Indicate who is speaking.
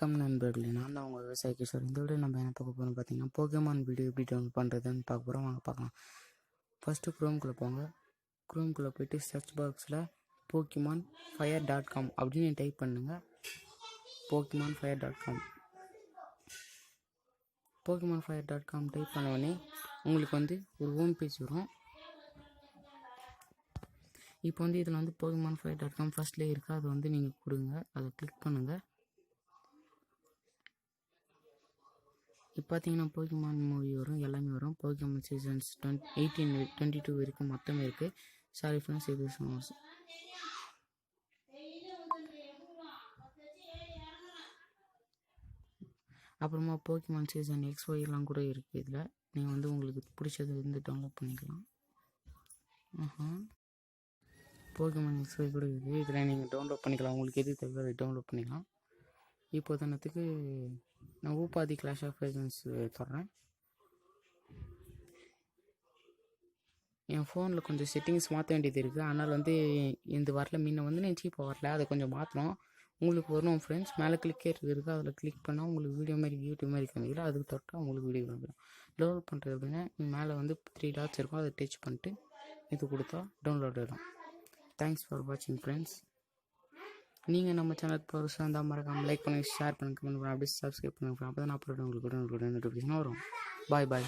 Speaker 1: வணக்கம் நண்பர்களே, நான் தான் உங்கள் விவசாய கிஷோர். இந்த வீடியோ நம்ம என்ன பார்க்க போகிறோம் பார்த்தீங்கன்னா, போகேமான் வீடியோ எப்படி டவுன்லோட் பண்ணுறதுன்னு பார்க்க போகிறோம். வாங்க பார்க்கலாம். ஃபஸ்ட்டு க்ரோம்குள்ளே போங்க. க்ரோம்குள்ளே போய்ட்டு சர்ச் பாக்ஸில் pokemon.fire.com அப்படின்னு டைப் பண்ணுங்கள். pokemon.fire.com pokemon.fire.com டைப் பண்ண உடனே உங்களுக்கு வந்து ஒரு ஹோம் பேஜ் வரும். இப்போ வந்து இதில் வந்து pokemon.fire.com ஃபஸ்ட்லேயே இருக்குது. அதை வந்து நீங்கள் கொடுங்க, அதை கிளிக் பண்ணுங்கள். இப்போ பார்த்தீங்கன்னா போக்கிமான் மூவி வரும், எல்லாமே வரும். போக்கிமான் சீசன்ஸ் 18-22 வரைக்கும் மொத்தமே இருக்குது. சாரி ஃப்ரெண்ட்ஸ், இது அப்புறமா போக்கிமான் சீசன் XYலாம் கூட இருக்குது. இதில் நீங்கள் வந்து உங்களுக்கு பிடிச்சது வந்து டவுன்லோட் பண்ணிக்கலாம். போக்கிமான் XY கூட இருக்குது. இதில் நீங்கள் டவுன்லோட் பண்ணிக்கலாம், உங்களுக்கு எது தேவையோ அதை டவுன்லோட் பண்ணிக்கலாம். இப்போ தானத்துக்கு நான் ஊப்பாதி கிளாஷ் ஆஃப் கிளான்ஸ் தர்றேன். என் ஃபோனில் கொஞ்சம் செட்டிங்ஸ் மாற்ற வேண்டியது இருக்குது. அதனால் வந்து இந்த வரல முன்ன வந்து நான் சீப்பாக வரல, அதை கொஞ்சம் மாற்றணும். உங்களுக்கு வரணும் ஃப்ரெண்ட்ஸ். மேலே கிளிக்கே இருக்குது, அதில் கிளிக் பண்ணால் உங்களுக்கு வீடியோ மாதிரி யூடியூப் மாதிரி காமிக்கல, அதுக்கு தொட்டால் உங்களுக்கு வீடியோ காமிக்கும். டவுன்லோட் பண்ணுறது அப்படின்னா மேலே வந்து 3 டாட்ஸ் இருக்கும், அதை டச் பண்ணிட்டு இது கொடுத்தா டவுன்லோட் ஆகிடும். தேங்க்ஸ் ஃபார் வாட்சிங் ஃப்ரெண்ட்ஸ். நீங்கள் நம்ம சேனல் புதுசாக இருந்தால் மறக்காமல் லைக் பண்ணுங்கள், ஷேர் பண்ணுங்கள், கமெண்ட் பண்ணுங்கள், அப்படியே சப்ஸ்கிரைப் பண்ணுங்கள். அப்போ தான் அப்புறம் உங்களுக்கு நோட்டிஃபிகேஷன் வரும். பாய்.